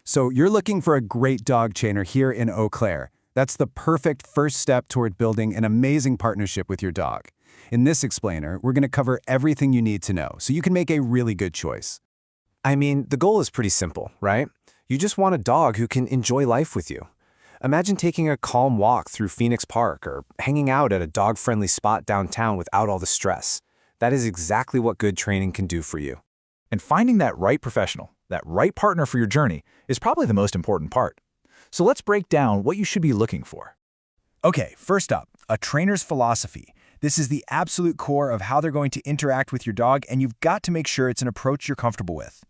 So you're looking for a great dog trainer here in Eau Claire. That's the perfect first step toward building an amazing partnership with your dog. In this explainer, we're going to cover everything you need to know so you can make a really good choice. I mean, the goal is pretty simple, right? You just want a dog who can enjoy life with you. Imagine taking a calm walk through Phoenix Park or hanging out at a dog-friendly spot downtown without all the stress. That is exactly what good training can do for you. And finding that right professional, that right partner for your journey, is probably the most important part. So let's break down what you should be looking for. Okay, first up, a trainer's philosophy. This is the absolute core of how they're going to interact with your dog, and you've got to make sure it's an approach you're comfortable with.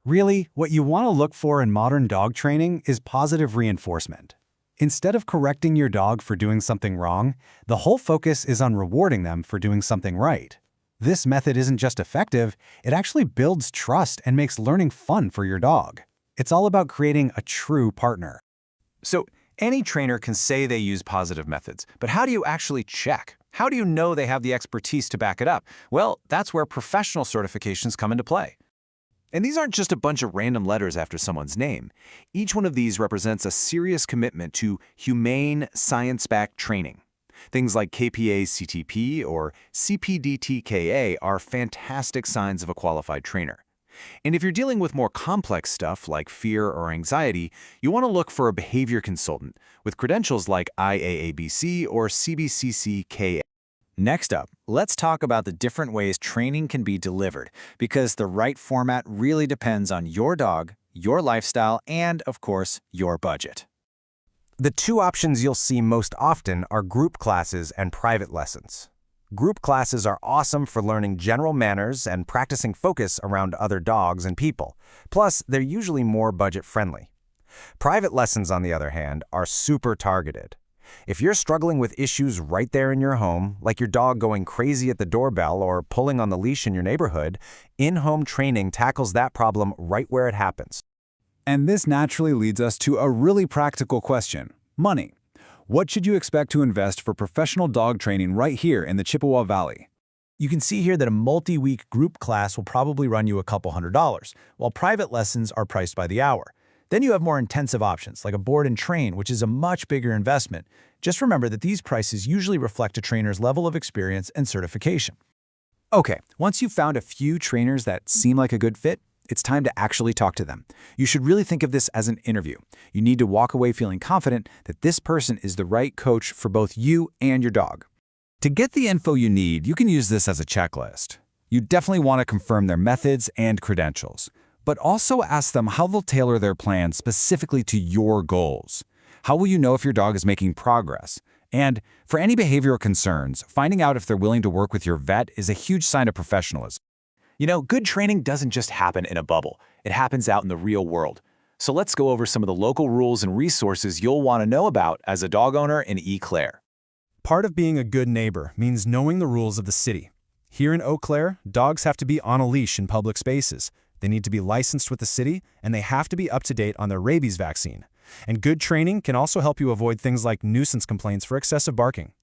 Really, what you want to look for in modern dog training is positive reinforcement. Instead of correcting your dog for doing something wrong, the whole focus is on rewarding them for doing something right. This method isn't just effective, it actually builds trust and makes learning fun for your dog. It's all about creating a true partner. So, any trainer can say they use positive methods, but how do you actually check? How do you know they have the expertise to back it up? Well, that's where professional certifications come into play. And these aren't just a bunch of random letters after someone's name. Each one of these represents a serious commitment to humane, science-backed training. Things like KPA-CTP or CPD-TKA are fantastic signs of a qualified trainer. And if you're dealing with more complex stuff like fear or anxiety, you want to look for a behavior consultant with credentials like IAABC or CBCCKA. Next up, let's talk about the different ways training can be delivered, because the right format really depends on your dog, your lifestyle, and, of course, your budget. The two options you'll see most often are group classes and private lessons. Group classes are awesome for learning general manners and practicing focus around other dogs and people. Plus, they're usually more budget-friendly. Private lessons, on the other hand, are super targeted. If you're struggling with issues right there in your home, like your dog going crazy at the doorbell or pulling on the leash in your neighborhood, in-home training tackles that problem right where it happens. And this naturally leads us to a really practical question: money. What should you expect to invest for professional dog training right here in the Chippewa Valley? You can see here that a multi-week group class will probably run you a couple $100s, while private lessons are priced by the hour. Then you have more intensive options, like a board and train, which is a much bigger investment. Just remember that these prices usually reflect a trainer's level of experience and certification. Okay, once you've found a few trainers that seem like a good fit, it's time to actually talk to them. You should really think of this as an interview. You need to walk away feeling confident that this person is the right coach for both you and your dog. To get the info you need, you can use this as a checklist. You definitely want to confirm their methods and credentials, but also ask them how they'll tailor their plan specifically to your goals. How will you know if your dog is making progress? And for any behavioral concerns, finding out if they're willing to work with your vet is a huge sign of professionalism. You know, good training doesn't just happen in a bubble. It happens out in the real world. So let's go over some of the local rules and resources you'll want to know about as a dog owner in Eau Claire. Part of being a good neighbor means knowing the rules of the city. Here in Eau Claire, dogs have to be on a leash in public spaces. They need to be licensed with the city, and they have to be up to date on their rabies vaccine. And good training can also help you avoid things like nuisance complaints for excessive barking.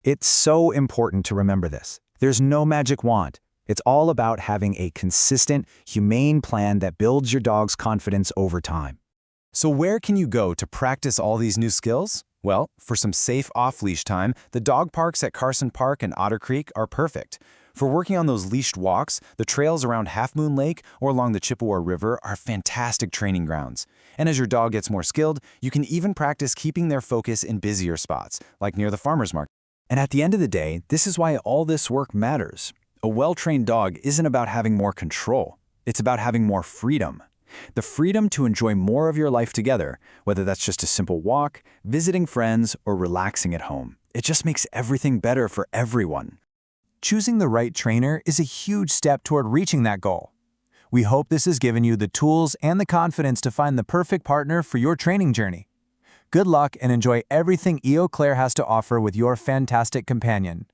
It's so important to remember this. There's no magic wand. It's all about having a consistent, humane plan that builds your dog's confidence over time. So where can you go to practice all these new skills? Well, for some safe off-leash time, the dog parks at Carson Park and Otter Creek are perfect. For working on those leashed walks, the trails around Half Moon Lake or along the Chippewa River are fantastic training grounds. And as your dog gets more skilled, you can even practice keeping their focus in busier spots, like near the farmer's market. And at the end of the day, this is why all this work matters. A well-trained dog isn't about having more control. It's about having more freedom. The freedom to enjoy more of your life together, whether that's just a simple walk, visiting friends, or relaxing at home. It just makes everything better for everyone. Choosing the right trainer is a huge step toward reaching that goal. We hope this has given you the tools and the confidence to find the perfect partner for your training journey. Good luck and enjoy everything Eau Claire has to offer with your fantastic companion.